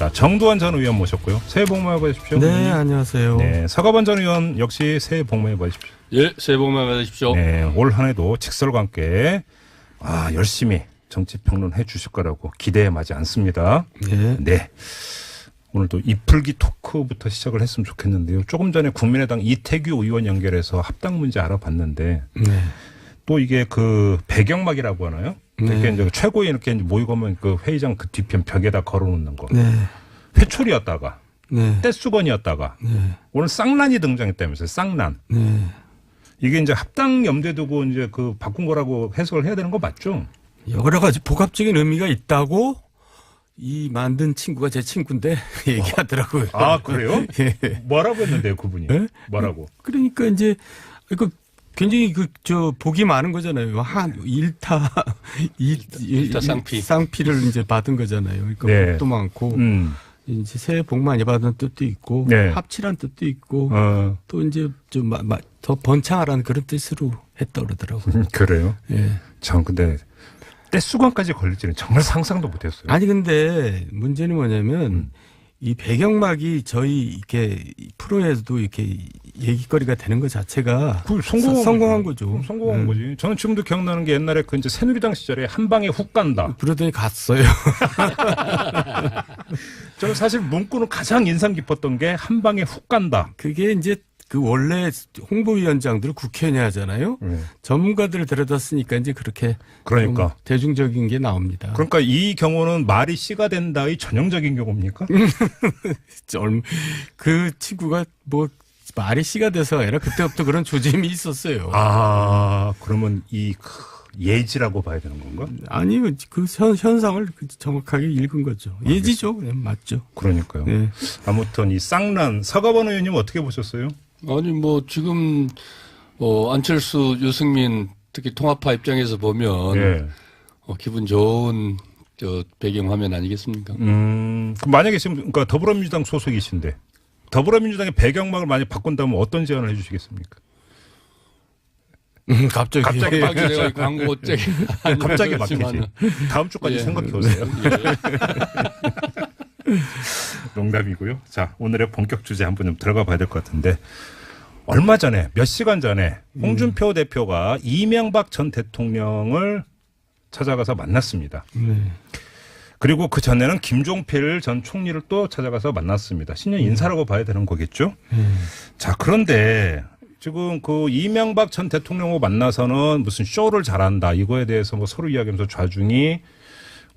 자, 정두환 전 의원 모셨고요. 새해 복 많이 받으십시오. 네, 안녕하세요. 네, 서가번 전 의원 역시 새해 복 많이 받으십시오. 예, 새해 복 많이 받으십시오. 네, 올 한 해도 직설과 함께 열심히 정치평론해 주실 거라고 기대에 마지 않습니다. 네. 네. 오늘도 이풀기 토크부터 시작을 했으면 좋겠는데요. 조금 전에 국민의당 이태규 의원 연결해서 합당 문제 알아봤는데 네. 또 이게 그 배경막이라고 하나요? 네. 이렇게 이제 최고위 이렇게 모이고 오면 그 회의장 그 뒤편 벽에다 걸어놓는 거. 네. 회초리였다가 네. 떼수건이었다가 네. 오늘 쌍란이 등장했다면서요. 쌍란. 네. 이게 이제 합당 염두에 두고 이제 그 바꾼 거라고 해석을 해야 되는 거 맞죠? 여러 가지 복합적인 의미가 있다고 이 만든 친구가 제 친구인데 얘기하더라고요. 아, 그래요? 예. 뭐라고 했는데요, 그분이? 네? 뭐라고? 그러니까 이제 그 굉장히 복이 많은 거잖아요. 한 일타 쌍피. 쌍피를 이제 받은 거잖아요. 그러니까 네. 복도 많고 이제 새해 복 많이 받은 뜻도 있고 네. 합치란 뜻도 있고 또 이제 좀 더 번창하라는 그런 뜻으로 했다 그러더라고요. 그래요? 예. 전 근데 떼수건까지 걸릴지는 정말 상상도 못했어요. 아니 근데 문제는 뭐냐면 이 배경막이 저희 이렇게 프로에서도 이렇게 얘기거리가 되는 것 자체가 성공한 거죠. 성공한 거지. 저는 지금도 기억나는 게 옛날에 그 이제 새누리당 시절에 한 방에 훅 간다. 그러더니 갔어요. 저는 사실 문구는 가장 인상 깊었던 게 한 방에 훅 간다. 그게 이제 그 원래 홍보위원장들을 국회의원이 하잖아요. 전문가들을 데려다 쓰니까 이제 그렇게 그러니까. 좀 대중적인 게 나옵니다. 그러니까 이 경우는 말이 씨가 된다의 전형적인 경우입니까? 그 친구가 뭐 말이 씨가 돼서 아니라 그때부터 그런 조짐이 있었어요. 아, 그러면 이 예지라고 봐야 되는 건가? 아니요, 그 현상을 정확하게 읽은 거죠. 예지죠, 그냥 맞죠. 그러니까요. 네. 아무튼 이 쌍란 서가번 의원님 어떻게 보셨어요? 아니 뭐 지금 안철수, 유승민 특히 통합파 입장에서 보면 예. 기분 좋은 배경 화면 아니겠습니까? 그럼 만약에 지금 그러니까 더불어민주당 소속이신데 더불어민주당의 배경막을 많이 바꾼다면 어떤 제안을 해주시겠습니까? 갑자기 내가 광고 갑자기 막히지. 다음 주까지 생각해 오세요. 농담이고요. 자, 오늘의 본격 주제 한번 좀 들어가 봐야 될 것 같은데 얼마 전에 몇 시간 전에 홍준표 대표가 이명박 전 대통령을 찾아가서 만났습니다. 그리고 그 전에는 김종필 전 총리를 또 찾아가서 만났습니다. 신년 인사라고 봐야 되는 거겠죠. 자, 그런데 지금 그 이명박 전 대통령하고 만나서는 무슨 쇼를 잘한다 이거에 대해서 뭐 서로 이야기하면서 좌중이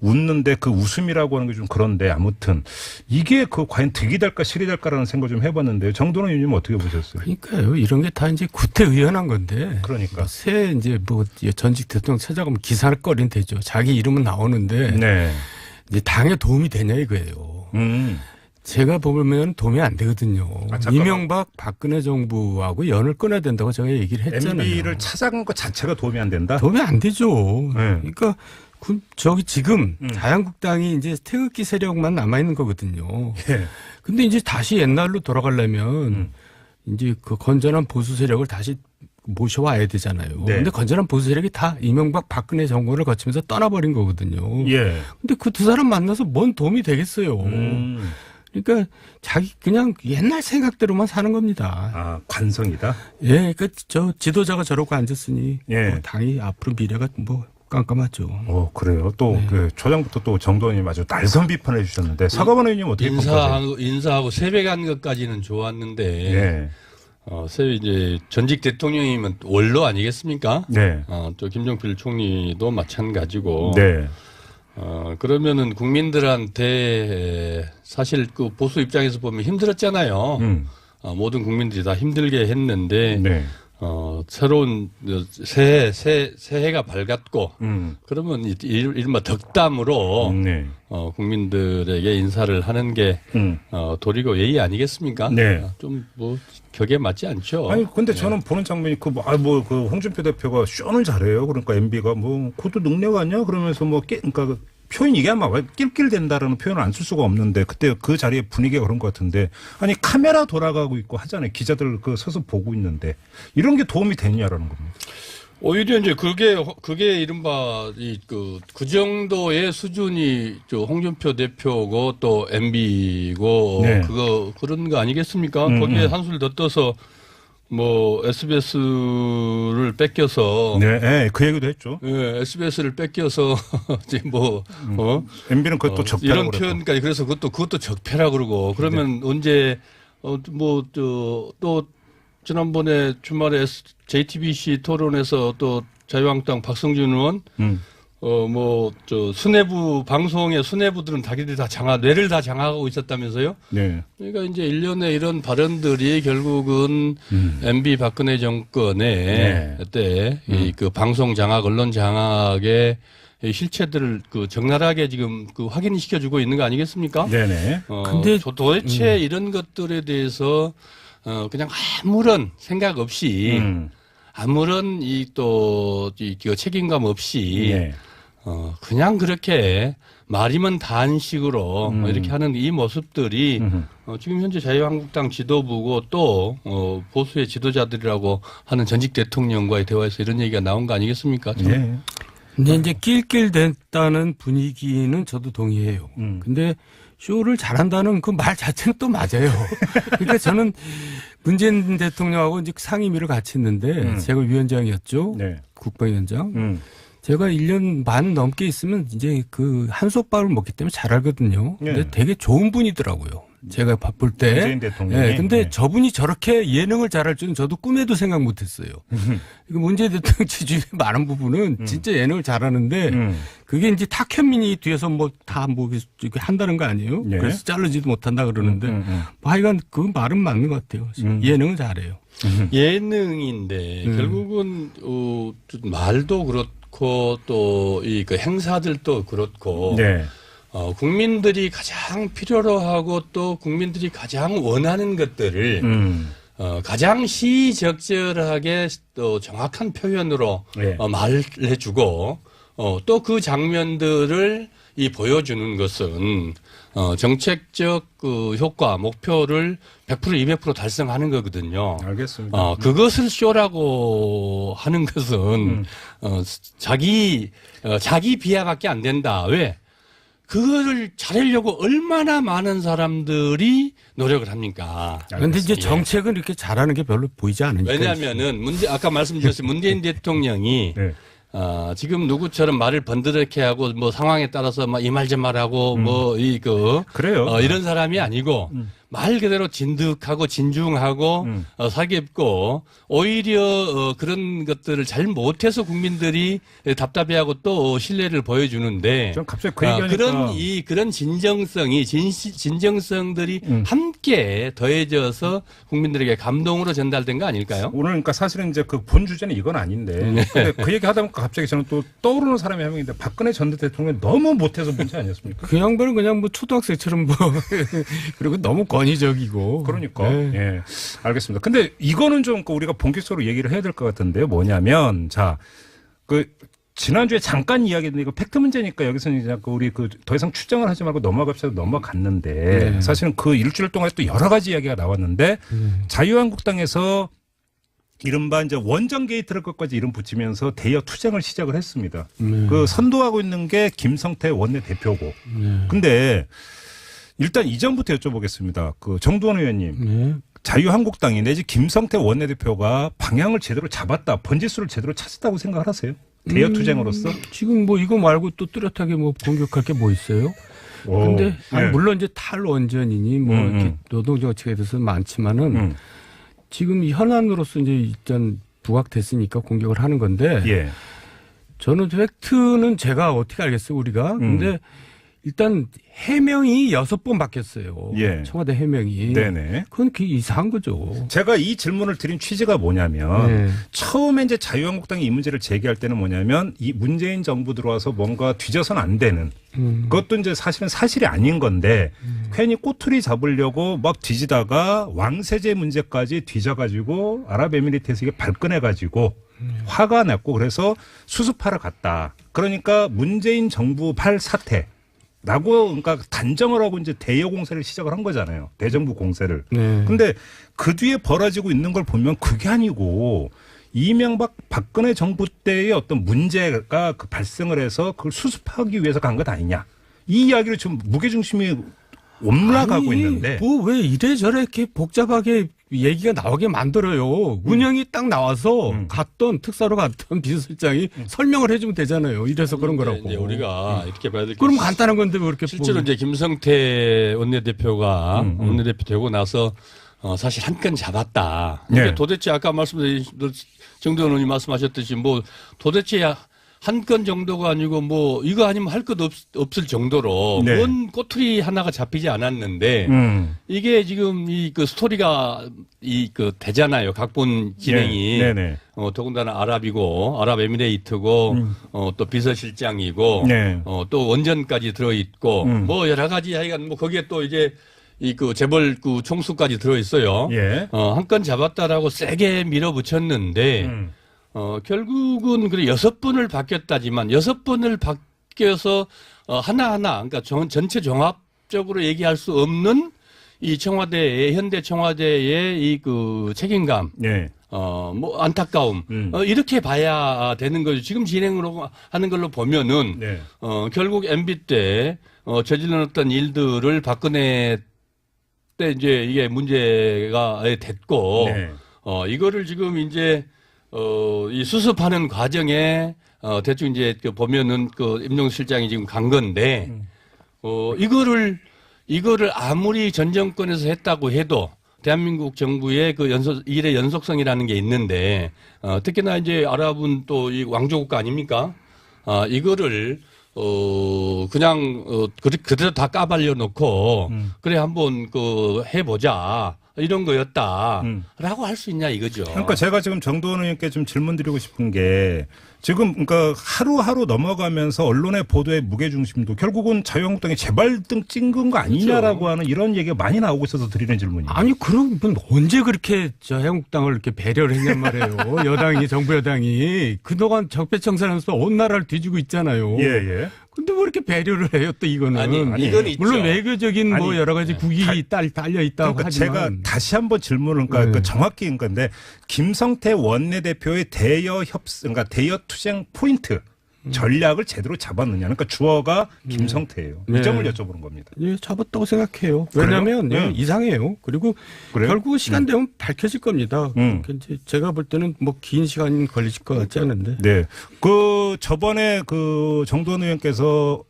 웃는데 그 웃음이라고 하는 게 좀 그런데 아무튼 이게 그 과연 득이 될까 실이 될까라는 생각 좀 해봤는데요. 정도원 의원님 어떻게 보셨어요? 그러니까요. 이런 게 다 이제 구태의연한 건데. 그러니까. 새 이제 뭐 전직 대통령 찾아가면 기사거리는 되죠. 자기 이름은 나오는데. 네. 이제 당에 도움이 되냐 이거예요. 제가 보면 도움이 안 되거든요. 이명박 박근혜 정부하고 연을 끊어야 된다고 제가 얘기를 했잖아요. MB를 찾아간 것 자체가 도움이 안 된다? 도움이 안 되죠. 네. 그러니까 저기 지금 자유한국당이 이제 태극기 세력만 남아 있는 거거든요. 예. 근데 이제 다시 옛날로 돌아가려면 이제 그 건전한 보수 세력을 다시 모셔와야 되잖아요. 네. 근데 건전한 보수 세력이 다 이명박 박근혜 정권을 거치면서 떠나버린 거거든요. 예. 근데 그 두 사람 만나서 뭔 도움이 되겠어요. 그러니까 자기 그냥 옛날 생각대로만 사는 겁니다. 아, 관성이다? 예, 그러니까 저 지도자가 저러고 앉았으니 예. 뭐 당이 앞으로 미래가 뭐 깜깜하죠. 그래요. 또 그 초장부터 또 정도원님 아주 날선 비판해 주셨는데 서가번 의원님 어떻게 평가하세요? 인사하고 새벽 간 것까지는 좋았는데 예. 이제 전직 대통령이면 원로 아니겠습니까? 네. 또 김종필 총리도 마찬가지고. 네. 그러면은 국민들한테 사실 그 보수 입장에서 보면 힘들었잖아요. 모든 국민들이 다 힘들게 했는데 네. 새로운 새해가 밝았고 그러면 이른바 덕담으로 네. 국민들에게 인사를 하는 게 도리고 예의 아니겠습니까? 네. 좀 뭐 격에 맞지 않죠. 아니 근데 저는 보는 장면이 그 홍준표 대표가 쇼는 잘해요. 그러니까 MB가 그것도 능력 아니야? 그러면서 그러니까 표현 이게 아마 낄낄댄다라는 표현을 안 쓸 수가 없는데 그때 그 자리의 분위기가 그런 것 같은데 아니 카메라 돌아가고 있고 하잖아요. 기자들 그 서서 보고 있는데 이런 게 도움이 되느냐라는 겁니다. 오히려 이제 그게 이른바 그 정도의 수준이 홍준표 대표고 또 MB고 네. 그런 거 아니겠습니까? 거기에 한술 더 떠서 뭐 SBS를 뺏겨서 네, 그 얘기도 했죠. 예, SBS를 뺏겨서 이제 뭐 MB는 그것도 적폐라고 이런 그랬고. 표현까지 그래서 그것도 적폐라 그러고 그러면 언제 또 지난번에 주말에 JTBC 토론에서 또 자유한국당 박성준 의원 수뇌부 방송의 수뇌부들은 자기들이 다 뇌를 다 장악하고 있었다면서요? 네. 그러니까 이제 일련의 이런 발언들이 결국은 MB 박근혜 정권의 때 그 방송 장악, 언론 장악의 실체들을 그 적나라하게 지금 그 확인시켜주고 있는 거 아니겠습니까? 네네. 근데 도대체 이런 것들에 대해서 그냥 아무런 생각 없이 아무런 책임감 없이 네. 그냥 그렇게 말이면 다한 식으로 이렇게 하는 이 모습들이 지금 현재 자유한국당 지도부고 또 보수의 지도자들이라고 하는 전직 대통령과의 대화에서 이런 얘기가 나온 거 아니겠습니까? 네. 근데 이제 낄낄댔다는 분위기는 저도 동의해요. 근데 쇼를 잘한다는 그 말 자체는 또 맞아요. 그러니까 저는 문재인 대통령하고 이제 상임위를 같이 했는데 제가 위원장이었죠. 네. 국방위원장. 제가 1년 반 넘게 있으면 이제 그 한솥밥을 먹기 때문에 잘 알거든요. 근데 네. 되게 좋은 분이더라고요. 제가 바쁠 때. 문재인 대통령이. 네, 근데 네. 저분이 저렇게 예능을 잘할 줄은 저도 꿈에도 생각 못 했어요. 이거 문재인 대통령 지지율이 많은 부분은 진짜 예능을 잘하는데 그게 이제 탁현민이 뒤에서 뭐 다 뭐 한다는 거 아니에요? 네. 그래서 자르지도 못한다 그러는데 뭐 하여간 그 말은 맞는 것 같아요. 예능은 잘해요. 예능인데 결국은 말도 그렇고 또 이 그 행사들도 그렇고 네. 국민들이 가장 필요로 하고 또 국민들이 가장 원하는 것들을 가장 시적절하게 또 정확한 표현으로 네. 말해주고 또 그 장면들을 보여주는 것은 정책적 그 효과 목표를 100% 200% 달성하는 거거든요. 알겠습니다. 그것을 쇼라고 하는 것은 자기 비하밖에 안 된다. 왜? 그거를 잘하려고 얼마나 많은 사람들이 노력을 합니까? 그런데 이제 정책은 이렇게 잘하는 게 별로 보이지 않으니까. 왜냐하면은 아까 말씀드렸듯이 문재인 대통령이 네. 지금 누구처럼 말을 번드럽게 하고 뭐 상황에 따라서 막 이 말 저 말하고 그래요. 이런 사람이 아니고 말 그대로 진득하고 진중하고 사기없고 오히려 그런 것들을 잘 못해서 국민들이 답답해하고 또 신뢰를 보여주는데 전 갑자기 그 얘기하니까 그런 진정성들이 함께 더해져서 국민들에게 감동으로 전달된 거 아닐까요? 오늘 그러니까 사실은 이제 그 본 주제는 이건 아닌데 근데 그 얘기 하다 보니까 갑자기 저는 또 떠오르는 사람이 한 명인데 박근혜 전 대통령이 너무 못해서 문제 아니었습니까? 그 양반은 그냥 뭐 초등학생처럼 뭐 그리고 너무 권위적이고. 그러니까 네. 예, 알겠습니다. 근데 이거는 좀 우리가 본격적으로 얘기를 해야 될 것 같은데요. 뭐냐면 자 그 지난주에 잠깐 이야기했는데 이거 팩트 문제니까 여기서는 이제 우리 더 이상 추정을 하지 말고 넘어갑시다 넘어갔는데 네. 사실은 그 일주일 동안 또 여러 가지 이야기가 나왔는데 자유한국당에서 이른바 이제 원정 게이트를 끝까지 이름 붙이면서 대여 투쟁을 시작을 했습니다. 그 선도하고 있는 게 김성태 원내대표고. 근데 일단 이전부터 여쭤보겠습니다. 그 정두원 의원님. 자유한국당이 내지 김성태 원내대표가 방향을 제대로 잡았다. 번지수를 제대로 찾았다고 생각을 하세요? 대여 투쟁으로서? 지금 뭐 이거 말고 또 뚜렷하게 뭐 공격할 게 뭐 있어요? 근데 아니, 네. 물론 이제 탈원전이니 뭐 이렇게 노동정책에 대해서는 많지만은 지금 이 현안으로서 이제 일단 부각됐으니까 공격을 하는 건데 예. 저는 팩트는 제가 어떻게 알겠어요, 우리가. 근데 일단 해명이 6번 바뀌었어요. 예. 청와대 해명이. 네네. 그건 이상한 거죠. 제가 이 질문을 드린 취지가 뭐냐면 네. 처음에 이제 자유한국당이 이 문제를 제기할 때는 뭐냐면 이 문재인 정부 들어와서 뭔가 뒤져서는 안 되는 그것도 이제 사실은 사실이 아닌 건데 괜히 꼬투리 잡으려고 막 뒤지다가 왕세제 문제까지 뒤져가지고 아랍에미리트에서 이게 발끈해가지고 화가 났고 그래서 수습하러 갔다. 그러니까 문재인 정부 팔 사태. 라고 그러니까 단정을 하고 이제 대여 공세를 시작을 한 거잖아요. 대정부 공세를. 네. 근데 그 뒤에 벌어지고 있는 걸 보면 그게 아니고 이명박 박근혜 정부 때의 어떤 문제가 그 발생을 해서 그걸 수습하기 위해서 간 것 아니냐. 이 이야기를 지금 무게중심이 올라가고 아니, 있는데. 뭐 왜 이래저래 이렇게 복잡하게 얘기가 나오게 만들어요. 운영이 딱 나와서 갔던 특사로 갔던 비서실장이 설명을 해주면 되잖아요. 이래서 그런 거라고. 이제 우리가 이렇게 봐야 될 게 그럼 간단한 건데 왜 이렇게 실제로 이제 김성태 원내대표가 원내대표 되고 나서 사실 한 건 잡았다. 네. 이게 도대체 아까 말씀드린 정도원 의원이 말씀하셨듯이 뭐 도대체 한 건 정도가 아니고 뭐 이거 아니면 할 것 없을 정도로 네. 뭔 꼬투리 하나가 잡히지 않았는데 이게 지금 이 그 스토리가 이 그 되잖아요. 각본 진행이. 네. 네네. 더군다나 아랍에미레이트고 또 비서실장이고 네. 또 원전까지 들어있고 뭐 여러 가지 하여간 뭐 거기에 또 이제 이 그 재벌 그 총수까지 들어있어요. 예. 한 건 잡았다라고 세게 밀어붙였는데 결국은 그래 6번을 바뀌었다지만 6번을 바뀌어서 하나하나 그러니까 전체 종합적으로 얘기할 수 없는 이 청와대의 현대 청와대의 이 그 책임감 네. 뭐 안타까움 이렇게 봐야 되는 거죠. 지금 진행으로 하는 걸로 보면은 네. 결국 MB 때 저질러놨던 일들을 박근혜 때 이제 이게 문제가 됐고 네. 이거를 지금 이제 이 수습하는 과정에 대충 이제 그 보면은 그 임종수 실장이 지금 간 건데 이거를 아무리 전 정권에서 했다고 해도 대한민국 정부의 그 일의 연속성이라는 게 있는데 특히나 이제 아랍은 또 이 왕조국가 아닙니까? 이거를 그냥 그대로 다 까발려 놓고 그래 한번 그 해보자 이런 거였다라고 할 수 있냐 이거죠. 그러니까 제가 지금 정도원 의원께 좀 질문 드리고 싶은 게 지금 그러니까 하루하루 넘어가면서 언론의 보도의 무게중심도 결국은 자유한국당이 재발등 찍은 거 아니냐라고 그렇죠. 하는 이런 얘기가 많이 나오고 있어서 드리는 질문이에요. 아니 그럼 언제 그렇게 저 한국당을 이렇게 배려를 했냔 말이에요. 여당이 정부 여당이 그동안 적폐청산하면서 온 나라를 뒤지고 있잖아요. 예, 예. 근데 왜 이렇게 배려를 해요 또 이거는. 아니, 이건 있죠. 물론 외교적인 뭐 아니, 여러 가지 국익이 딸려 있다고 그러니까 하지만. 제가 다시 한번 질문을 그러니까 네. 정확히 건데 김성태 원내대표의 그러니까 대여 투쟁 포인트 전략을 제대로 잡았느냐. 그러니까 주어가 김성태예요. 네. 이 점을 여쭤보는 겁니다. 예, 잡았다고 생각해요. 왜냐하면 그래요? 예, 네. 이상해요. 그리고 그래요? 결국 시간 되면 밝혀질 겁니다. 그러니까 이제 제가 볼 때는 뭐 긴 시간 걸리실 것 같지 않은데. 네. 그 저번에 그 정도원 의원께서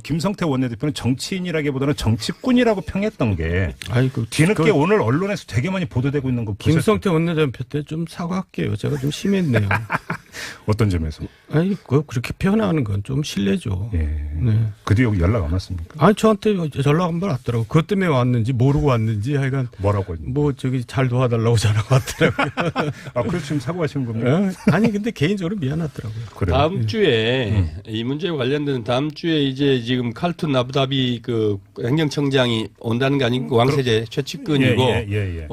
김성태 원내대표는 정치인이라기보다는 정치꾼이라고 평했던 게 아이고 뒤늦게 오늘 언론에서 되게 많이 보도되고 있는 거 보셨어요? 김성태 원내대표 때 좀 사과할게요. 제가 좀 심했네요. 어떤 점에서? 아니 그렇게 표현하는 건 좀 실례죠. 예. 네. 그 뒤에 연락 안 왔습니까? 아니 저한테 전화 한 번 왔더라고. 그것 때문에 왔는지 모르고 왔는지 하여간 뭐라고? 뭐 저기 잘 도와달라고 전화가 왔더라고요. 아, 그래서 지금 사과하시는 겁니까? 아니 근데 개인적으로 미안하더라고요. 그래요. 다음 주에 이 문제와 관련된 다음 주에 이제 지금 칼툰 아부다비 그 행정청장이 온다는 거 아니고 왕세제 최측근이고 예.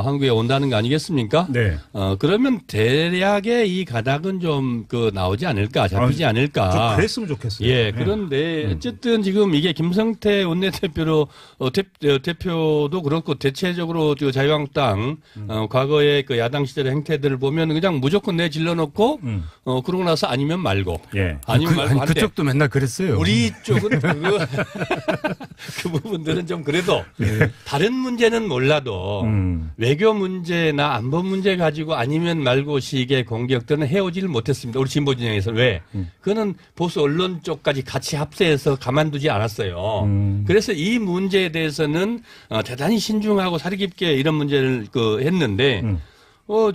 한국에 온다는 거 아니겠습니까? 네. 그러면 대략의 이 가닥은 좀 그 나오지 않을까 잡히지 않을까. 좀 그랬으면 좋겠어요. 예, 네. 그런데 어쨌든 지금 이게 김성태 원내대표로 대표도 그렇고 대체적으로 그 자유한국당 과거의 그 야당 시절의 행태들을 보면 그냥 무조건 내질러 놓고 그러고 나서 아니면 말고 예. 아니면 말고 아니, 한데 그쪽도 맨날 그랬어요. 우리 쪽은 그 부분들은 좀 그래도 다른 문제는 몰라도 외교 문제나 안보 문제 가지고 아니면 말고 식의 공격들은 해오지를 못했습니다. 우리 진보 진영에서 왜? 그거는 보수 언론 쪽까지 같이 합세해서 가만두지 않았어요. 그래서 이 문제에 대해서는 대단히 신중하고 사리 깊게 이런 문제를 했는데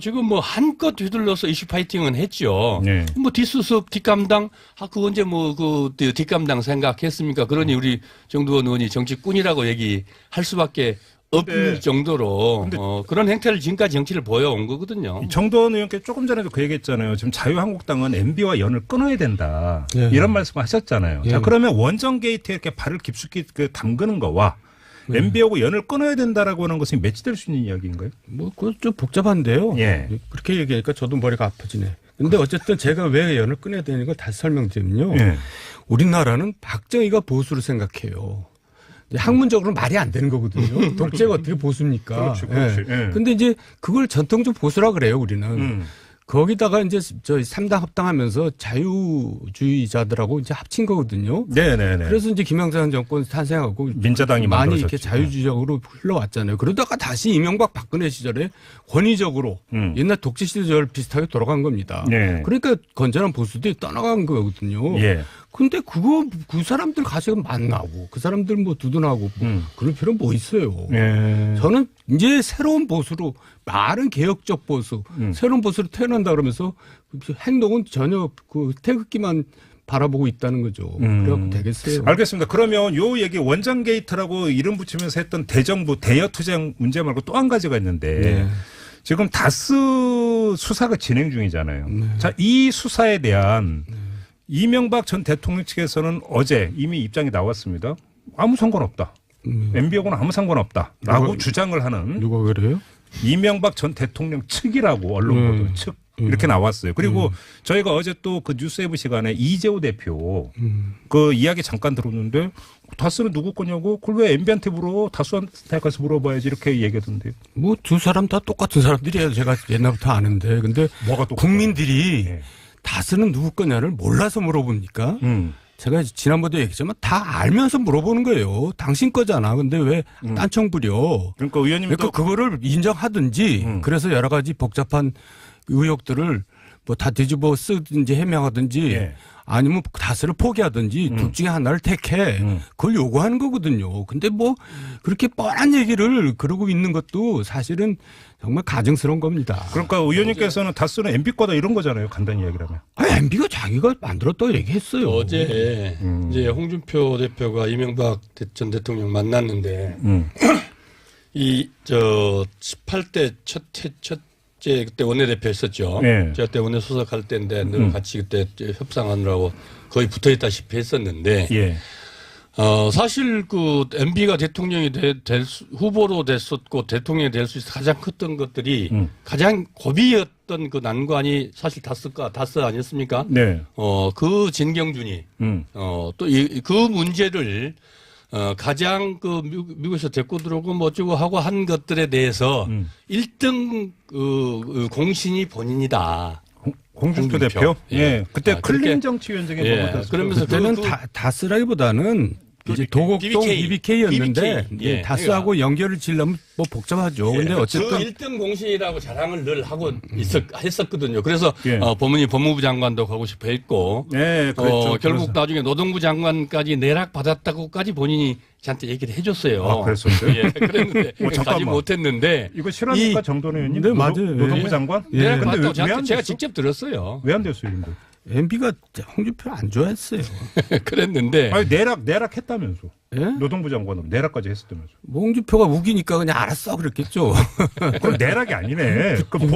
지금 뭐 한껏 휘둘러서 이슈 파이팅은 했죠. 네. 뭐 뒷수습, 뒷감당, 그 언제 뭐 뒷감당 생각했습니까? 그러니 우리 정두원 의원이 정치꾼이라고 얘기할 수밖에 없을 정도로 그런 행태를 지금까지 정치를 보여온 거거든요. 정도원 의원께 조금 전에도 그 얘기했잖아요. 지금 자유한국당은 MB와 연을 끊어야 된다. 네. 이런 말씀을 하셨잖아요. 네. 자, 그러면 원전 게이트에 이렇게 발을 깊숙이 담그는 거와 MB하고 연을 끊어야 된다라고 하는 것이 매치될 수 있는 이야기인가요? 뭐 그건 좀 복잡한데요. 예. 그렇게 얘기하니까 저도 머리가 아프지네. 근데 어쨌든 제가 왜 연을 끊어야 되는 걸 다시 설명드리면요. 예. 우리나라는 박정희가 보수를 생각해요. 학문적으로는 말이 안 되는 거거든요. 독재가 어떻게 보수입니까? 그렇지. 예. 근데 이제 그걸 전통적 보수라 그래요, 우리는. 거기다가 이제 저희 3당 합당하면서 자유주의자들하고 이제 합친 거거든요. 네네네. 그래서 이제 김영삼 정권 탄생하고 민자당이 많이 만들어졌죠. 이렇게 자유주의적으로 흘러왔잖아요. 그러다가 다시 이명박 박근혜 시절에 권위적으로 옛날 독재 시절 비슷하게 돌아간 겁니다. 네. 그러니까 건전한 보수들이 떠나간 거거든요. 예. 근데 그 사람들 가서 만나고 그 사람들 뭐 두둔하고 그럴 필요 뭐 있어요. 예. 저는 이제 새로운 보수로 말은 개혁적 보수, 새로운 보수로 태어난다 그러면서 행동은 전혀 그 태극기만 바라보고 있다는 거죠. 그래갖고 되겠어요. 알겠습니다. 그러면 요 얘기 원장 게이트라고 이름 붙이면서 했던 대정부 대여 투쟁 문제 말고 또 한 가지가 있는데 네. 지금 다스 수사가 진행 중이잖아요. 자, 이 수사에 대한 이명박 전 대통령 측에서는 어제 이미 입장이 나왔습니다. 아무 상관없다. MB하고는 아무 상관없다라고 주장을 하는 누가 그래요? 이명박 전 대통령 측이라고 언론 보도 측 이렇게 나왔어요. 그리고 저희가 어제 또 그 뉴스웨브 시간에 이재호 대표 그 이야기 잠깐 들었는데 다스는 누구 거냐고 그걸 왜 MB한테 물어 다스한테 가서 물어봐야지 이렇게 얘기하던데요. 뭐 두 사람 다 똑같은 사람들이에요. 제가 옛날부터 아는데 근데 뭐가 똑같아요? 국민들이 네. 다스는 누구 거냐를 몰라서 물어봅니까? 제가 지난번에도 얘기했지만 다 알면서 물어보는 거예요. 당신 거잖아. 근데 왜 딴청 부려? 그러니까 의원님도 그러니까 그거를 인정하든지 그래서 여러 가지 복잡한 의혹들을 뭐 다 뒤집어 쓰든지 해명하든지 예. 아니면 다스를 포기하든지 둘 중에 하나를 택해. 그걸 요구하는 거거든요. 근데 뭐 그렇게 뻔한 얘기를 그러고 있는 것도 사실은 정말 가증스러운 겁니다. 그러니까 의원님께서는 다스는 MB 거다 이런 거잖아요. 간단히 이야기를 하면. MB가 자기가 만들었다고 얘기했어요. 어제 이제 홍준표 대표가 이명박 전 대통령 만났는데 이 저 18대 첫째 그때 원내대표 했었죠. 네. 제가 그때 원내 수석할 때인데 늘 같이 그때 협상하느라고 거의 붙어 있다시피 했었는데 예. 사실 그 MB가 대통령이 후보로 됐었고 대통령이 될 수 있어 가장 컸던 것들이 가장 고비였던 그 난관이 사실 다스 아니었습니까? 네. 그 진경준이 또 그 문제를 가장 그 미국에서 데리고 들어오고 뭐 어쩌고 하고 한 것들에 대해서 1등 그 공신이 본인이다. 홍준표 대표? 예. 예. 그때 클린 그렇게 정치위원장에 예. 보고됐었죠. 그러면서 그때는 다스라기보다는 이제 도곡동 BBK였는데 예. 다스하고 연결을 지으려면 뭐 복잡하죠. 근데 어쨌든 그 1등 공신이라고 자랑을 늘 하고 했었거든요. 그래서 예. 본인이 법무부 장관도 가고 싶어 했고 네, 그랬죠. 결국 나중에 노동부 장관까지 내락 받았다고까지 본인이 저한테 얘기를 해줬어요. 아, 그랬었어요? 예, 그랬는데 가지 잠깐만. 못했는데 이거 실화입니까 정도는 의원님? 네, 맞아요. 노동부 예. 장관? 예. 내락 근데 받았다고 왜 저한테 안 제가 됐어? 직접 들었어요. 왜 안 됐어요, 이런데? MB가 홍준표를 안 좋아했어요. 그랬는데 아니 내락 했다면서. 예? 노동부 장관으로 내락까지 했었다면서. 뭐 홍준표가 우기니까 그냥 알았어 그랬겠죠. 그럼 내락이 아니네. 그럼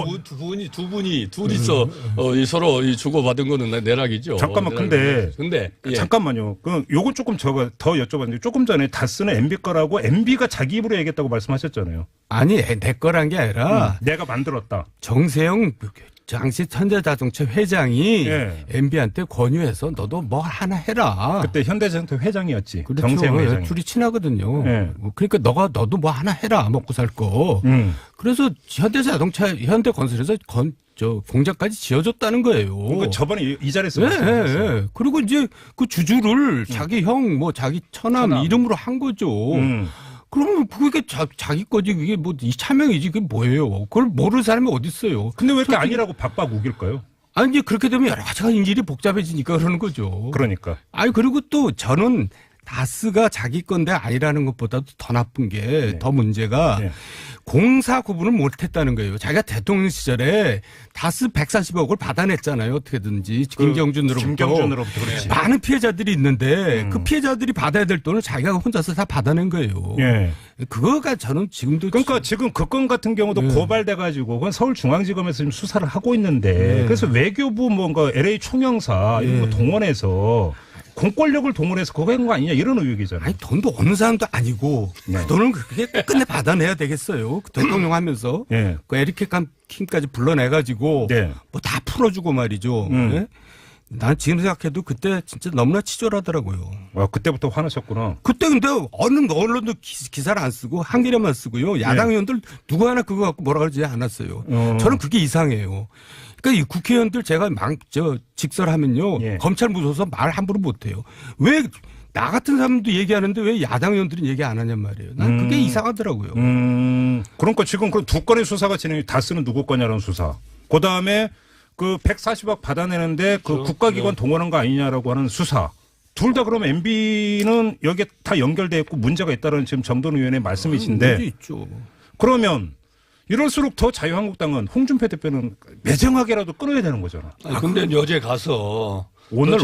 둘이서 서로 주고받은 거는 내락이죠. 잠깐만, 근데 예. 잠깐만요. 그 요건 조금 제가 더 여쭤봤는데 조금 전에 다스는 MB 거라고 MB가 자기 입으로 얘기했다고 말씀하셨잖아요. 아니 내 거란 게 아니라 내가 만들었다. 정세영 당시 현대자동차 회장이 예. MB한테 권유해서 너도 뭐 하나 해라. 그때 현대자동차 회장이었지. 그렇죠. 정세영 회장이. 둘이 친하거든요. 예. 그러니까 너도 뭐 하나 해라 먹고 살 거. 그래서 현대건설에서 공장까지 지어줬다는 거예요. 그러니까 저번에 이 자리에서 예, 말씀하셨어요. 예. 그리고 이제 그 주주를 자기 형, 자기 처남 이름으로 한 거죠. 그러면 그게 자기 거지. 그게 뭐 이 차명이지. 그게 뭐예요. 그걸 모르는 사람이 어디 있어요. 근데 왜 이렇게 솔직히- 아니라고 박박 우길까요? 아니, 이제 그렇게 되면 여러 가지가 일이 복잡해지니까 그러는 거죠. 그러니까. 아니, 그리고 또 저는 다스가 자기 건데 아니라는 것보다도 더 나쁜 게 더 문제가 네. 공사 구분을 못했다는 거예요. 자기가 대통령 시절에 다스 140억을 받아냈잖아요. 어떻게든지 김경준으로부터 그렇지. 많은 피해자들이 있는데 그 피해자들이 받아야 될 돈을 자기가 혼자서 다 받아낸 거예요. 예. 그거가 저는 지금도 그러니까 지금 그 건 같은 경우도 네. 고발돼가지고 그건 서울중앙지검에서 지금 수사를 하고 있는데 그래서 외교부 뭔가 LA 총영사 이런 거 동원해서 공권력을 동원해서 그거 한 거 아니냐 이런 의혹이잖아요. 아니 돈도 없는 사람도 아니고 네. 그 돈을 그렇게 끝내 받아내야 되겠어요. 그 대통령 하면서 예. 그 에리케 킴까지 불러내가지고 네. 뭐 다 풀어주고 말이죠. 예? 난 지금 생각해도 그때 진짜 너무나 치졸하더라고요. 그때부터 화나셨구나. 그때 근데 어느 언론도 기사를 안 쓰고 한겨레만 쓰고요. 야당 의원들 누구 하나 그거 갖고 뭐라 그러지 않았어요. 저는 그게 이상해요. 그러니까 이 국회의원들 제가 직설하면요. 예. 검찰 무서워서 말 함부로 못해요. 왜 나 같은 사람도 얘기하는데 왜 야당 의원들은 얘기 안 하냔 말이에요. 난 그게 이상하더라고요. 그러니까 지금 그 두 건의 수사가 진행이 다스는 누구 거냐라는 수사. 그 다음에 그 140억 받아내는데 그 국가기관 동원한 거 아니냐라고 하는 수사. 둘 다 그러면 MB는 여기에 다 연결돼 있고 문제가 있다는 지금 정돈 의원의 말씀이신데. 문제 있죠. 그러면 이럴수록 더 자유한국당은 홍준표 대표는 매정하게라도 끊어야 되는 거잖아. 아니, 근데 어제 가서 오늘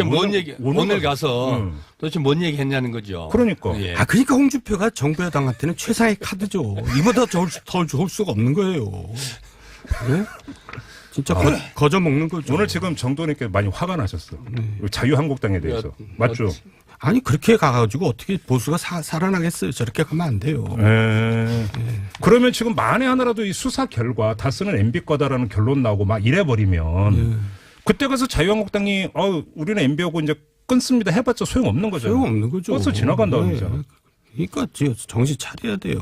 오늘 가서 도대체 뭔 얘기 했냐는 거죠. 그러니까. 예. 그러니까 홍준표가 정부 여당한테는 최상의 카드죠. 이보다 더 좋을 수가 없는 거예요. 네? 진짜 거저 먹는 거죠. 오늘 지금 정돈님께 많이 화가 나셨어. 자유한국당에 대해서. 맞죠? 아니 그렇게 가가지고 어떻게 보수가 살아나겠어요. 저렇게 가면 안 돼요. 그러면 지금 만에 하나라도 이 수사 결과 다스는 MB 거다라는 결론 나오고 막 이래버리면 그때 가서 자유한국당이 우리는 MB하고 이제 끊습니다 해봤자 소용없는 거잖아요. 소용없는 거죠. 버스 지나간다는 거잖아. 그러니까 정신 차려야 돼요.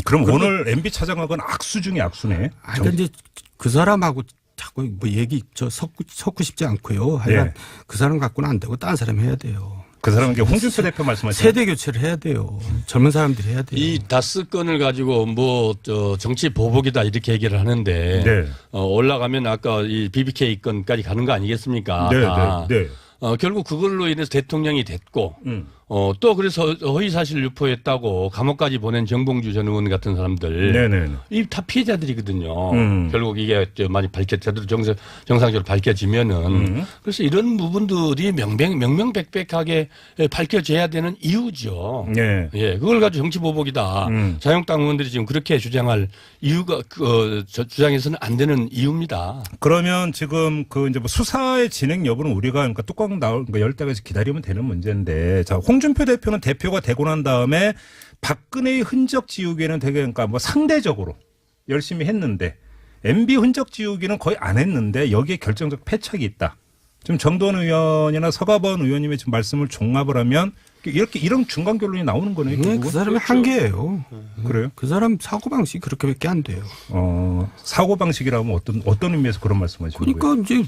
그럼 오늘 MB 차장하고는 악수 중에 악수네. 그러니까 이제 그 사람하고 자꾸 뭐 섞고 싶지 않고요. 하여간 그 사람 갖고는 안 되고 다른 사람 해야 돼요. 그 사람은 이게 홍준표 대표 말씀하시는 세대 교체를 해야 돼요. 젊은 사람들이 해야 돼요. 이 다스 건을 가지고 정치 보복이다 이렇게 얘기를 하는데 올라가면 아까 이 BBK 건까지 가는 거 아니겠습니까? 네. 결국 그걸로 인해서 대통령이 됐고 또 그래서 허위사실 유포했다고 감옥까지 보낸 정봉주 전 의원 같은 사람들 이 다 피해자들이거든요. 결국 이게 많이 제대로 정상적으로 밝혀지면은 그래서 이런 부분들이 명명백백하게 밝혀져야 되는 이유죠. 예, 그걸 가지고 정치보복이다. 자유한국당 의원들이 지금 그렇게 주장할 이유가 주장해서는 안 되는 이유입니다. 그러면 지금 그 이제 뭐 수사의 진행 여부는 우리가 그러니까 뚜껑 나올 열 때까지 기다리면 되는 문제인데 자 홍준표 대표는 대표가 되고 난 다음에 박근혜의 흔적 지우기에는 되게 그러니까 뭐 상대적으로 열심히 했는데 MB 흔적 지우기는 거의 안 했는데 여기에 결정적 패착이 있다. 지금 정돈 의원이나 서가번 의원님의 지금 말씀을 종합을 하면 이런 중간 결론이 나오는 거네요. 그 사람의 한계예요. 그래요? 그 사람 사고 방식이 그렇게밖에 안 돼요. 사고 방식이라면 어떤 의미에서 그런 말씀하시는 거예요? 그러니까 이제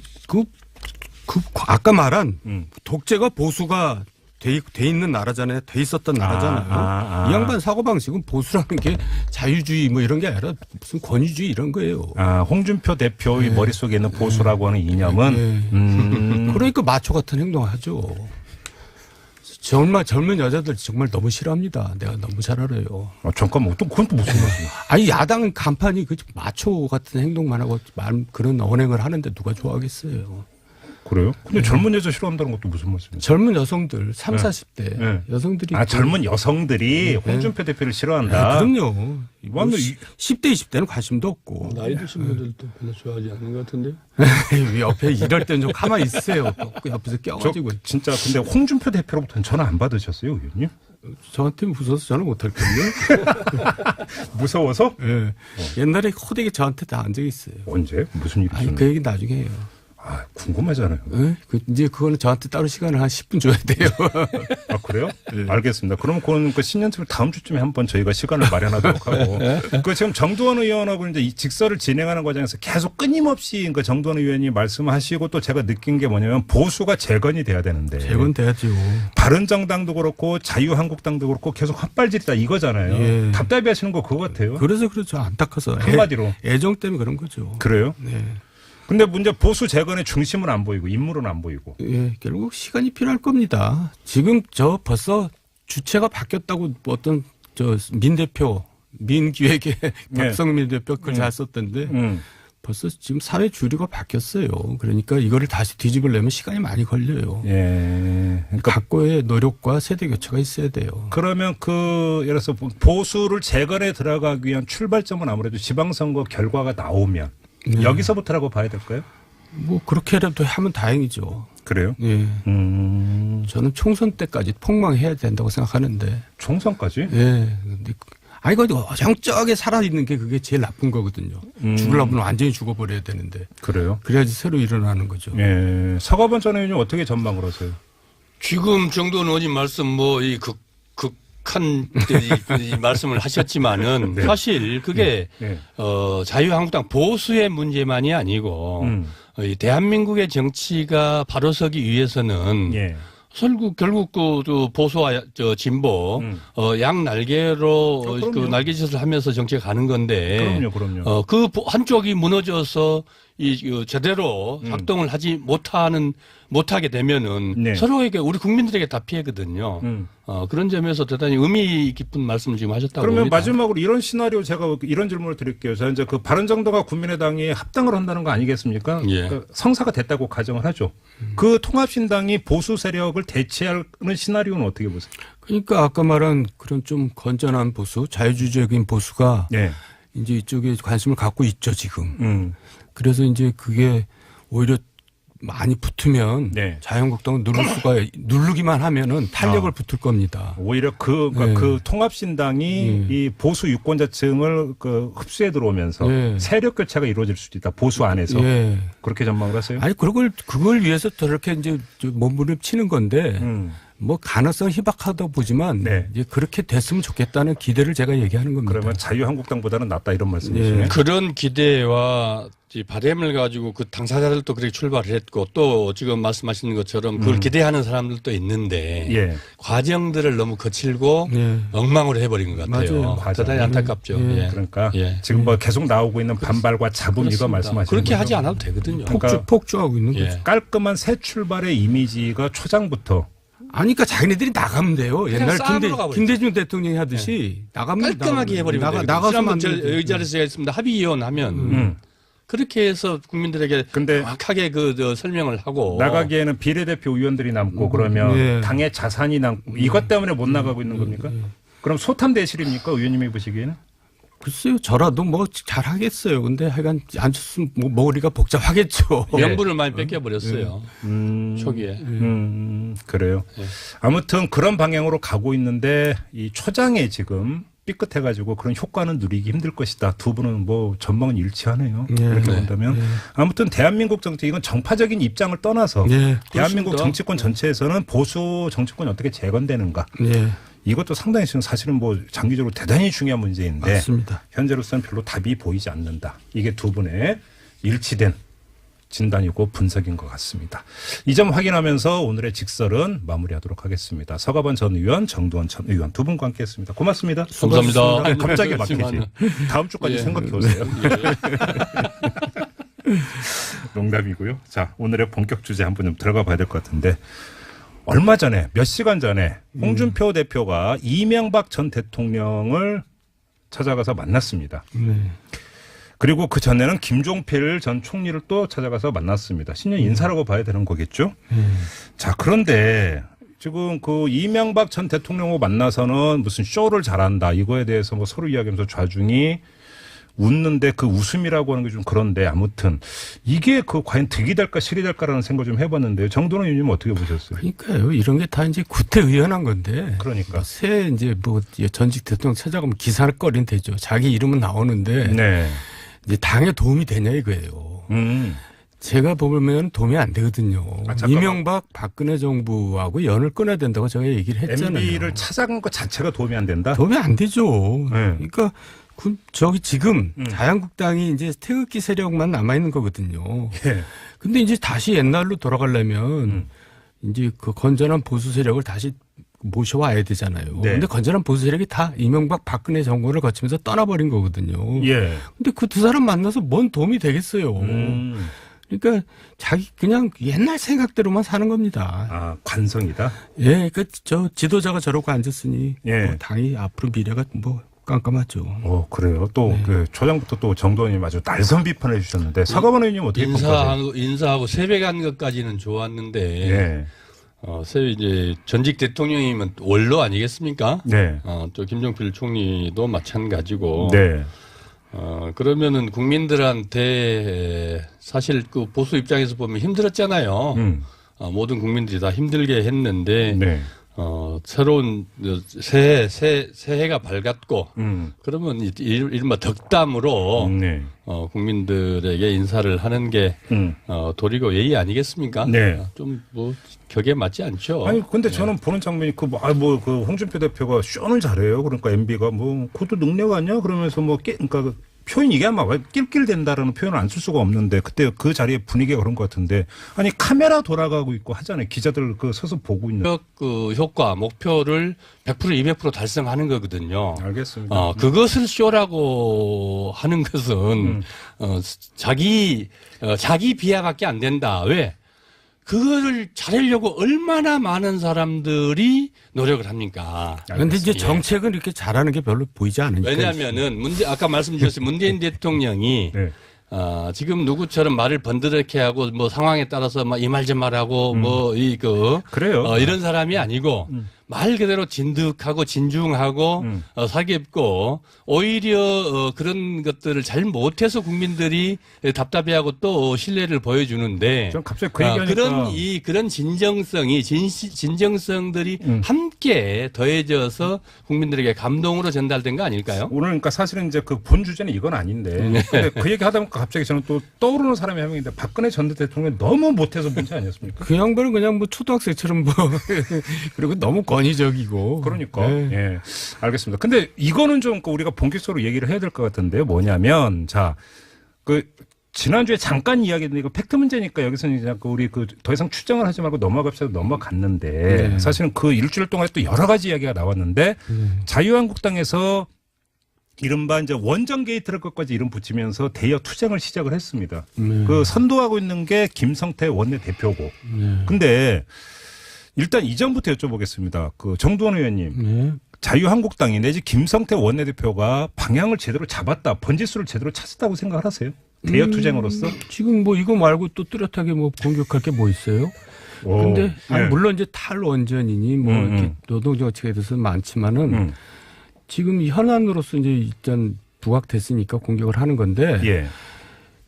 아까 말한 독재가 보수가 돼 있는 나라잖아요. 돼 있었던 나라잖아요. 이 양반 사고방식은 보수라는 게 자유주의 뭐 이런 게 아니라 무슨 권위주의 이런 거예요. 홍준표 대표의 머릿속에 있는 보수라고 하는 이념은 그러니까 마초 같은 행동을 하죠. 정말 젊은 여자들 정말 너무 싫어합니다. 내가 너무 잘 알아요. 잠깐만, 그건 또 무슨 말이야? 아니 야당 간판이 그 마초 같은 행동만 하고 그런 언행을 하는데 누가 좋아하겠어요. 그래요? 근데 젊은 여자 싫어한다는 것도 무슨 말씀이에요? 젊은 여성들 30, 40대 여성들이 젊은 여성들이 홍준표 대표를 싫어한다. 그럼요. 뭐 10대 20대는 관심도 없고. 나이 드신 분들도 별로 좋아하지 않는 것 같은데. 옆에 이럴 때는 좀 가만히 있으세요. 옆에서 껴가지고. 진짜 근데 홍준표 대표로부터는 전화 안 받으셨어요, 의원님? 저한테 무서워서 전화 못 할 건데. 무서워서? 네. 옛날에 호되게 저한테 다 한 적이 있어요. 언제? 무슨 일이 있었나요? 그 얘기 나중에 해요. 궁금하잖아요. 네? 이제 그거는 저한테 따로 시간을 한 10분 줘야 돼요. 그래요? 네. 알겠습니다. 그럼 그건 그 신년특별 다음 주쯤에 한번 저희가 시간을 마련하도록 하고. 그 지금 정두원 의원하고 이제 이 직설을 진행하는 과정에서 계속 끊임없이 그 정두원 의원이 말씀하시고 또 제가 느낀 게 뭐냐면 보수가 재건이 돼야 되는데. 재건돼야죠. 바른정당도 그렇고 자유한국당도 그렇고 계속 헛발질이다 이거잖아요. 예. 답답해 하시는 거 그거 같아요. 그래서 그렇죠. 안타까워서. 한마디로. 애정 때문에 그런 거죠. 그래요? 네. 근데 문제 보수 재건의 중심은 안 보이고 인물은 안 보이고. 예, 결국 시간이 필요할 겁니다. 지금 벌써 주체가 바뀌었다고 어떤 민 대표, 민기획의 박성민 대표 그걸 잘 썼던데 벌써 지금 사회 주류가 바뀌었어요. 그러니까 이거를 다시 뒤집으려면 시간이 많이 걸려요. 예. 그러니까 각고의 노력과 세대 교체가 있어야 돼요. 그러면 예를 들어서 보수를 재건에 들어가기 위한 출발점은 아무래도 지방선거 결과가 나오면 여기서부터라고 봐야 될까요? 뭐 그렇게라도 하면 다행이죠. 그래요? 예. 저는 총선 때까지 폭망해야 된다고 생각하는데. 총선까지? 예. 이거 어정쩡하게 살아있는 게 그게 제일 나쁜 거거든요. 죽으려면 완전히 죽어버려야 되는데. 그래요? 그래야지 새로 일어나는 거죠. 예. 서가번 전 의원님 어떻게 전망을 하세요? 지금 정도는 의원님 말씀 이 말씀을 하셨지만은 사실 그게 자유한국당 보수의 문제만이 아니고 이 대한민국의 정치가 바로 서기 위해서는 예. 결국 그 보수와 진보 양 날개로 그럼요. 그 날개짓을 하면서 정치가 가는 건데 그럼요. 그 한쪽이 무너져서 제대로 작동을 하지 못하게 되면은 네. 서로에게 우리 국민들에게 다 피해거든요. 그런 점에서 대단히 의미 깊은 말씀을 지금 하셨다고 그러면 봅니다. 마지막으로 이런 시나리오 제가 이런 질문을 드릴게요. 저 이제 그 바른정당과 국민의당이 합당을 한다는 거 아니겠습니까? 예. 그러니까 성사가 됐다고 가정을 하죠. 그 통합신당이 보수 세력을 대체하는 시나리오는 어떻게 보세요? 그러니까 아까 말한 그런 좀 건전한 보수, 자유주의적인 보수가 네. 이제 이쪽에 관심을 갖고 있죠, 지금. 그래서 이제 그게 오히려 많이 붙으면 네. 자유한국당은 누르기만 하면은 탄력을 붙을 겁니다. 오히려 그러니까 네. 그 통합신당이 이 보수 유권자층을 그 흡수해 들어오면서 네. 세력 교체가 이루어질 수도 있다. 보수 안에서 예. 그렇게 전망을 하세요? 아니 그걸 위해서 저렇게 이제 몸부림치는 건데 뭐 가능성 희박하다 보지만 네. 이제 그렇게 됐으면 좋겠다는 기대를 제가 얘기하는 겁니다. 그러면 자유한국당보다는 낫다 이런 말씀이시네요. 예. 그런 기대와 바램을 가지고 그 당사자들도 그렇게 출발을 했고 또 지금 말씀하시는 것처럼 그걸 기대하는 사람들도 있는데 예. 과정들을 너무 거칠고 예. 엉망으로 해버린 것 같아요. 맞아요. 과정. 대단히 안타깝죠. 예. 예. 그러니까 예. 지금 뭐 계속 나오고 있는 반발과 잡음 이거 그렇습니다. 말씀하시는 그렇게 거죠? 하지 않아도 되거든요. 그러니까 폭주하고 있는 예. 거죠. 깔끔한 새 출발의 이미지가 초장부터 아니, 그러니까 자기네들이 나가면 돼요. 옛날 싸움으로 가버리죠. 김대중 대통령이 하듯이 나가면 깔끔하게 해버리면 돼요. 나가서만 이 자리에서 제가 있습니다. 합의위원 하면 그렇게 해서 국민들에게 근데 정확하게 설명을 하고 나가기에는 비례대표 의원들이 남고 그러면 예. 당의 자산이 남고 이것 때문에 못 나가고 있는 겁니까? 그럼 소탐대실입니까? 의원님이 보시기에는? 글쎄요, 저라도 뭐 잘하겠어요. 근데 하여간 안철수 머리가 복잡하겠죠. 명분을 많이 뺏겨버렸어요. 초기에. 그래요. 예. 아무튼 그런 방향으로 가고 있는데 이 초장에 지금 삐끗해가지고 그런 효과는 누리기 힘들 것이다. 두 분은 뭐 전망은 일치하네요. 예. 이렇게 네. 본다면 아무튼 대한민국 정치 이건 정파적인 입장을 떠나서 예. 대한민국 그렇습니다. 정치권 전체에서는 보수 정치권이 어떻게 재건되는가 예. 이것도 상당히 지금 사실은 뭐 장기적으로 대단히 중요한 문제인데 맞습니다. 현재로서는 별로 답이 보이지 않는다. 이게 두 분의 일치된 진단이고 분석인 것 같습니다. 이 점 확인하면서 오늘의 직설은 마무리하도록 하겠습니다. 서가번 전 의원, 정두원 전 의원 두 분과 함께했습니다. 고맙습니다. 감사합니다. 아니, 갑자기 막히지. 다음 주까지 예. 생각해 오세요. 농담이고요. 자, 오늘의 본격 주제 한번 좀 들어가 봐야 될 것 같은데 얼마 전에 몇 시간 전에 홍준표 대표가 이명박 전 대통령을 찾아가서 만났습니다. 그리고 그 전에는 김종필 전 총리를 또 찾아가서 만났습니다. 신년 인사라고 봐야 되는 거겠죠. 자, 그런데 지금 그 이명박 전 대통령하고 만나서는 무슨 쇼를 잘한다 이거에 대해서 뭐 서로 이야기하면서 좌중이 웃는데 그 웃음이라고 하는 게 좀 그런데 아무튼 이게 그 과연 득이 될까 실이 될까라는 생각을 좀 해봤는데요. 정도원 의원님 어떻게 보셨어요? 그러니까요. 이런 게 다 이제 구태의연한 건데. 그러니까. 새 이제 뭐 전직 대통령 찾아가면 기사거리는 되죠. 자기 이름은 나오는데 네. 이제 당에 도움이 되냐 이거예요. 제가 보면 도움이 안 되거든요. 잠깐만. 이명박 박근혜 정부하고 연을 끊어야 된다고 제가 얘기를 했잖아요. MB를 찾아간 것 자체가 도움이 안 된다? 도움이 안 되죠. 네. 그러니까 저기 지금 자유한국당이 이제 태극기 세력만 남아 있는 거거든요. 예. 근데 이제 다시 옛날로 돌아가려면 이제 그 건전한 보수 세력을 다시 모셔와야 되잖아요. 네. 근데 건전한 보수 세력이 다 이명박 박근혜 정권을 거치면서 떠나버린 거거든요. 예. 근데 그 두 사람 만나서 뭔 도움이 되겠어요. 그러니까 자기 그냥 옛날 생각대로만 사는 겁니다. 아, 관성이다? 예, 그 저 지도자가 저러고 앉았으니 예. 뭐 당이 앞으로 미래가 뭐 깜깜하죠. 그래요. 또 그 초장부터 또 정도원님 아주 날선 비판해 주셨는데 사과반 의원님 어떻게 평가하세요? 인사하고 새벽 간 것까지는 좋았는데 예. 이제 전직 대통령이면 원로 아니겠습니까? 네. 또 김종필 총리도 마찬가지고. 네. 그러면은 국민들한테 사실 그 보수 입장에서 보면 힘들었잖아요. 모든 국민들이 다 힘들게 했는데 네. 새로운 새해가 밝았고 그러면 이른바 덕담으로 네. 국민들에게 인사를 하는 게 도리고 예의 아니겠습니까? 네. 좀 뭐 격에 맞지 않죠. 아니 근데 저는 보는 장면이 그 홍준표 대표가 쇼는 잘해요. 그러니까 MB가 뭐 그것도 능력 아니야? 그러면서 그러니까 표현 이게 아마 왜 낄낄댄다라는 표현을 안 쓸 수가 없는데 그때 그 자리에 분위기가 그런 것 같은데 아니 카메라 돌아가고 있고 하잖아요. 기자들 그 서서 보고 있는. 그 효과 목표를 100% 200% 달성하는 거거든요. 알겠습니다. 그것을 쇼라고 하는 것은 자기 비하밖에 안 된다. 왜? 그거를 잘하려고 얼마나 많은 사람들이 노력을 합니까? 그런데 이제 정책은 이렇게 잘하는 게 별로 보이지 않으니까. 왜냐하면은 아까 말씀드렸듯이 문재인 대통령이 네. 지금 누구처럼 말을 번드럽게 하고 뭐 상황에 따라서 막 이 말 저 말하고 그래요. 이런 사람이 아니고 말 그대로 진득하고 진중하고 사기없고 오히려 그런 것들을 잘 못해서 국민들이 답답해하고 또 신뢰를 보여주는데 전 갑자기 그 얘기하니까 그런 진정성들이 함께 더해져서 국민들에게 감동으로 전달된 거 아닐까요? 오늘 그러니까 사실은 이제 그 본 주제는 이건 아닌데 근데 그 얘기 하다 보니까 갑자기 저는 또 떠오르는 사람이 한 명인데 박근혜 전 대통령이 너무 못해서 문제 아니었습니까? 그 양반은 그냥 뭐 초등학생처럼 뭐 그리고 너무 권위적이고. 그러니까 네. 예 알겠습니다. 근데 이거는 좀 우리가 본격적으로 얘기를 해야 될 것 같은데 뭐냐면 자 그 지난주에 잠깐 이야기했는데 이거 팩트 문제니까 여기서는 이제 우리 그 더 이상 추정을 하지 말고 넘어갑시다 넘어갔는데 네. 사실은 그 일주일 동안 또 여러 가지 이야기가 나왔는데 자유한국당에서 이른바 이제 원전 게이트를 끝까지 이름 붙이면서 대여 투쟁을 시작을 했습니다. 그 선도하고 있는 게 김성태 원내대표고. 근데 일단 이전부터 여쭤보겠습니다. 그 정두원 의원님. 네. 자유한국당이 내지 김성태 원내대표가 방향을 제대로 잡았다. 번지수를 제대로 찾았다고 생각을 하세요? 대여 투쟁으로서? 지금 뭐 이거 말고 또 뚜렷하게 뭐 공격할 게 뭐 있어요? 근데 아니, 물론 이제 탈원전이니 뭐 이렇게 노동정책에 대해서는 많지만은 지금 이 현안으로서 이제 일단 부각됐으니까 공격을 하는 건데 예.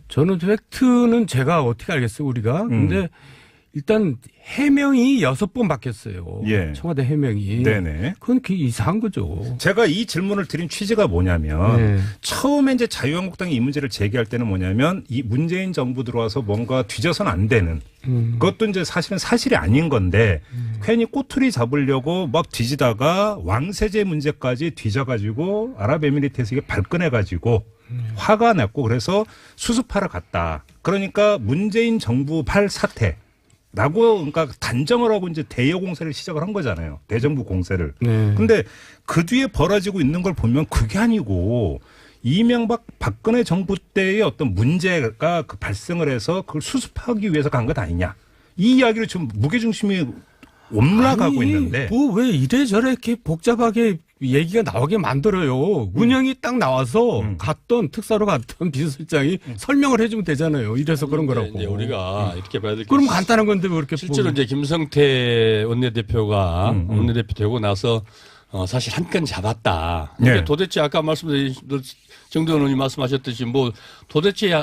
저는 팩트는 제가 어떻게 알겠어요, 우리가. 근데 일단 해명이 6번 바뀌었어요. 예. 청와대 해명이. 네네. 그건 이상한 거죠. 제가 이 질문을 드린 취지가 뭐냐면 네. 처음에 이제 자유한국당이 이 문제를 제기할 때는 뭐냐면 이 문재인 정부 들어와서 뭔가 뒤져서는 안 되는 그것도 이제 사실은 사실이 아닌 건데 괜히 꼬투리 잡으려고 막 뒤지다가 왕세제 문제까지 뒤져가지고 아랍에미리트에서 이게 발끈해가지고 화가 났고 그래서 수습하러 갔다. 그러니까 문재인 정부 발 사태. 라고 그러니까 단정을 하고 이제 대여 공세를 시작을 한 거잖아요. 대정부 공세를. 네. 근데 그 뒤에 벌어지고 있는 걸 보면 그게 아니고 이명박 박근혜 정부 때의 어떤 문제가 그 발생을 해서 그걸 수습하기 위해서 간 것 아니냐. 이 이야기를 지금 무게중심이 올라가고 있는데. 뭐 왜 이래저래 이렇게 복잡하게 얘기가 나오게 만들어요. 운영이 딱 나와서 갔던 특사로 갔던 비서실장이 설명을 해주면 되잖아요. 이래서 그런 거라고. 이제 우리가 이렇게 봐야 될 게 그럼 간단한 건데 왜 이렇게 실제로 이제 김성태 원내대표가 원내대표 되고 나서 사실 한 건 잡았다. 근데 네. 도대체 아까 말씀드린 정도원 의원님 말씀하셨듯이 뭐 도대체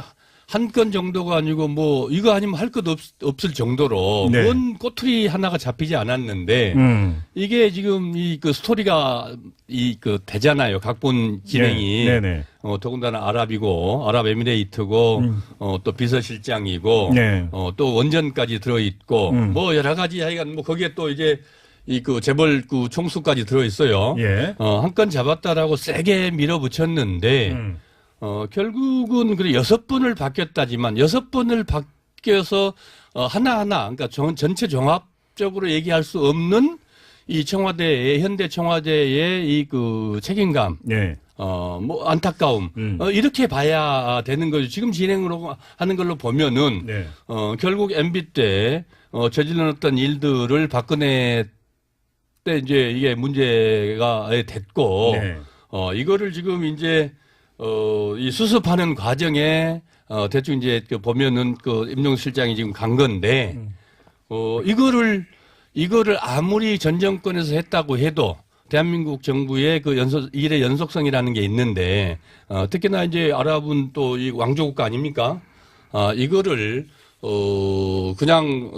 한 건 정도가 아니고 뭐 이거 아니면 할 것 없을 정도로 네. 뭔 꼬투리 하나가 잡히지 않았는데 이게 지금 이 그 스토리가 이 그 되잖아요. 각본 진행이. 네. 네네. 더군다나 아랍에미레이트고 또 비서실장이고 네. 또 원전까지 들어있고 뭐 여러 가지 하여간 뭐 거기에 또 이제 이 그 재벌 그 총수까지 들어있어요. 예. 한 건 잡았다라고 세게 밀어붙였는데 결국은 그래 6번을 바뀌었다지만 6번을 바뀌어서 하나하나 그러니까 전체 종합적으로 얘기할 수 없는 이 청와대의 현대 청와대의 이 그 책임감, 예. 뭐 안타까움 이렇게 봐야 되는 거죠. 지금 진행으로 하는 걸로 보면은 네. 결국 MB 때 저질러놨던 일들을 박근혜 때 이제 이게 문제가 됐고 네. 이거를 지금 이제 이 수습하는 과정에 대충 이제 그 보면은 그 임종수 실장이 지금 간 건데 이거를 아무리 전 정권에서 했다고 해도 대한민국 정부의 그 일의 연속성이라는 게 있는데 특히나 이제 아랍은 또 이 왕조국가 아닙니까? 이거를 그냥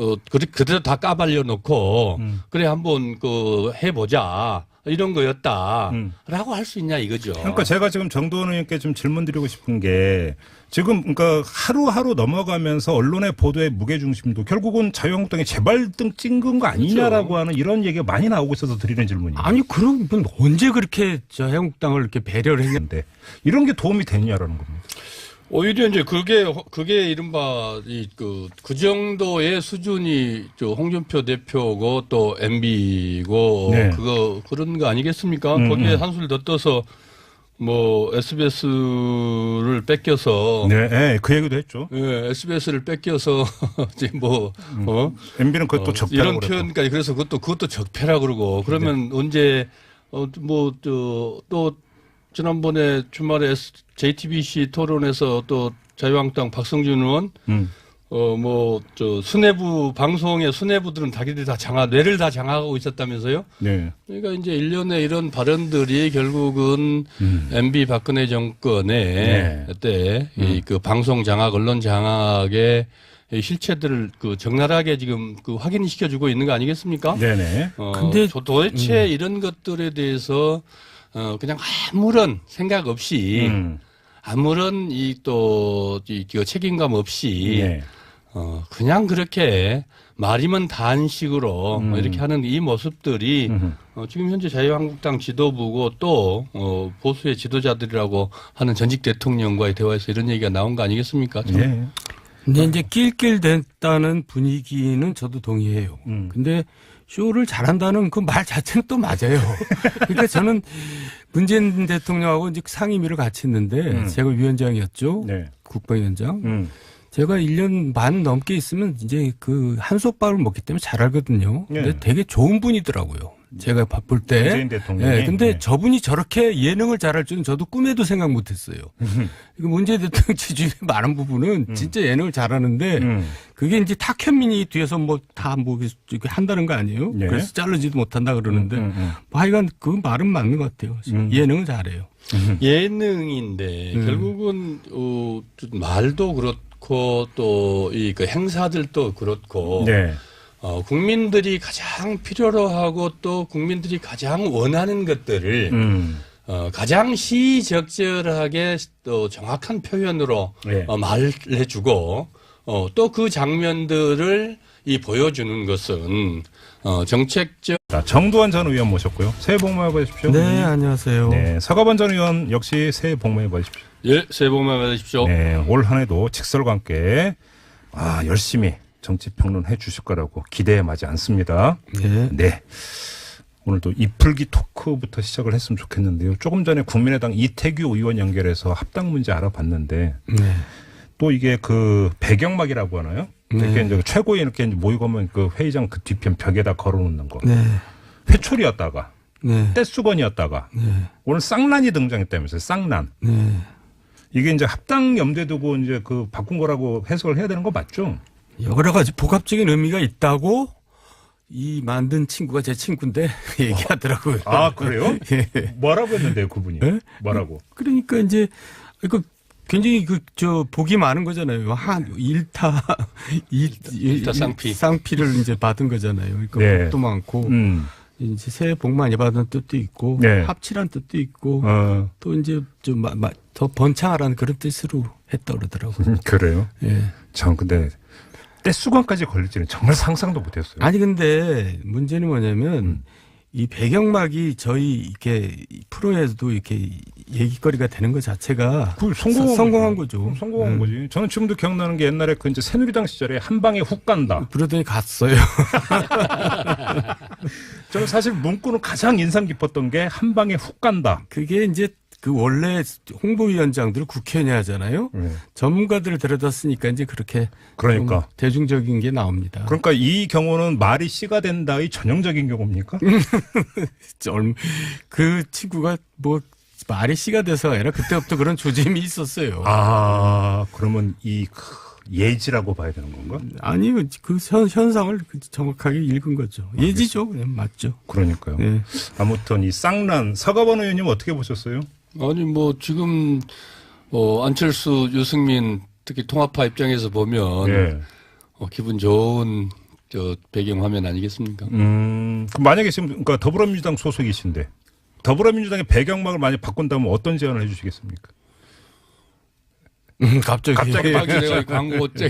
그대로 다 까발려 놓고 그래 한번 그 해보자. 이런 거였다라고 할 수 있냐 이거죠. 그러니까 제가 지금 정도원 의원께 좀 질문 드리고 싶은 게 지금 그러니까 하루하루 넘어가면서 언론의 보도의 무게중심도 결국은 자유한국당이 재발등 찍은 거 아니냐라고 그렇죠. 하는 이런 얘기가 많이 나오고 있어서 드리는 질문이에요. 아니 그럼 언제 그렇게 저 한국당을 이렇게 배려를 했냐? 근데 이런 게 도움이 되느냐라는 겁니다. 오히려 이제 그게 이른바 그 정도의 수준이 저 홍준표 대표고 또 MB고 네. 그런 거 아니겠습니까? 거기에 한술 더 떠서 뭐 SBS를 뺏겨서 네, 그 얘기도 했죠. 예, SBS를 뺏겨서 이제 뭐 MB는 그것도 적폐라고 이런 그랬고. 표현까지 그래서 그것도 적폐라 그러고 그러면 언제 또 지난번에 주말에 JTBC 토론에서 또 자유한국당 박성준 의원 수뇌부 방송의 수뇌부들은 자기들이 다 뇌를 다 장악하고 있었다면서요? 네. 그러니까 이제 일련의 이런 발언들이 결국은 MB 박근혜 정권의 때 이 그 방송 장악, 언론 장악의 이 실체들을 그 적나라하게 지금 그 확인시켜주고 있는 거 아니겠습니까? 네네. 근데 도대체 이런 것들에 대해서 그냥 아무런 생각 없이 아무런 이 책임감 없이 네. 그냥 그렇게 말이면 다한 식으로 이렇게 하는 이 모습들이 지금 현재 자유한국당 지도부고 또 보수의 지도자들이라고 하는 전직 대통령과의 대화에서 이런 얘기가 나온 거 아니겠습니까? 네. 근데 이제 낄낄댔다는 분위기는 저도 동의해요. 근데 쇼를 잘한다는 그 말 자체는 또 맞아요. 그러니까 저는 문재인 대통령하고 이제 상임위를 같이 했는데 제가 위원장이었죠. 네. 국방위원장. 제가 1년 반 넘게 있으면 이제 그 한솥밥을 먹기 때문에 잘 알거든요. 근데 네. 되게 좋은 분이더라고요. 제가 바쁠 때. 문재인 대통령이. 네, 근데 네. 저분이 저렇게 예능을 잘할 줄은 저도 꿈에도 생각 못 했어요. 이거 문재인 대통령 지지율이 많은 부분은 진짜 예능을 잘하는데 그게 이제 탁현민이 뒤에서 뭐 다 뭐 한다는 거 아니에요? 네. 그래서 자르지도 못한다 그러는데 뭐 하여간 그 말은 맞는 것 같아요. 예능을 잘해요. 예능인데 결국은 말도 그렇고 또 이 그 행사들도 그렇고 네. 국민들이 가장 필요로 하고 또 국민들이 가장 원하는 것들을 가장 시적절하게 또 정확한 표현으로 네. 말해주고 또 그 장면들을 보여주는 것은 정책적 자, 정두환 전 의원 모셨고요. 새해 복 많이 받으십시오. 네, 안녕하세요. 네, 서가번 전 의원 역시 새해 복 많이 받으십시오. 예, 새해 복 많이 받으십시오. 네, 올 한 해도 직설과 함께 열심히 정치 평론해 주실 거라고 기대에 마지 않습니다. 네. 네. 오늘도 이풀기 토크부터 시작을 했으면 좋겠는데요. 조금 전에 국민의당 이태규 의원 연결해서 합당 문제 알아봤는데 네. 또 이게 그 배경막이라고 하나요? 이렇게 네. 이제 최고위 이렇게 모이고 하면 그 회의장 그 뒤편 벽에다 걸어놓는 거. 네. 회초리였다가 네. 떼수건이었다가 오늘 쌍란이 등장했다면서요. 쌍란. 네. 이게 이제 합당 염두에 두고 이제 그 바꾼 거라고 해석을 해야 되는 거 맞죠? 여러 가지 복합적인 의미가 있다고 이 만든 친구가 제 친구인데 얘기하더라고요. 아, 그래요? 예. 뭐라고 했는데요, 그분이? 네? 뭐라고? 그러니까 이제 그 굉장히 복이 많은 거잖아요. 한 일타 쌍피. 쌍피를 이제 받은 거잖아요. 그러니까 네. 복도 많고 이제 새해 복 많이 받은 뜻도 있고 네. 합치란 뜻도 있고 어, 또 이제 좀 더 번창하라는 그런 뜻으로 했다 그러더라고요. 그래요? 예. 참, 근데 떼수건까지 걸릴지는 정말 상상도 못 했어요. 아니 근데 문제는 뭐냐면 이 배경막이 저희 이렇게 프로에서도 이렇게 얘기거리가 되는 것 자체가 성공한 거죠. 성공한 거지. 저는 지금도 기억나는 게 옛날에 그 이제 새누리당 시절에 한 방에 훅 간다. 그러더니 갔어요. 저는 사실 문구는 가장 인상 깊었던 게 한 방에 훅 간다. 그게 이제 그 원래 홍보위원장들 국회의원이 하잖아요. 전문가들을 데려다 쓰니까 이제 그렇게 그러니까. 좀 대중적인 게 나옵니다. 그러니까 이 경우는 말이 씨가 된다의 전형적인 경우입니까? 그 친구가 뭐 말이 씨가 돼서 아니라 그때부터 그런 조짐이 있었어요. 아, 그러면 이 예지라고 봐야 되는 건가? 아니 그 현상을 정확하게 읽은 거죠. 예지죠, 그냥 맞죠. 그러니까요. 네. 아무튼 이 쌍란 서가번 의원님 어떻게 보셨어요? 아니 뭐 지금 안철수 유승민 특히 통합파 입장에서 보면 예. 기분 좋은 저 배경화면 아니겠습니까? 그럼 만약에 지금 그러니까 더불어민주당 소속이신데 더불어민주당의 배경막을 만약 바꾼다면 어떤 제안을 해주시겠습니까? 갑자기 내가 광고 쟁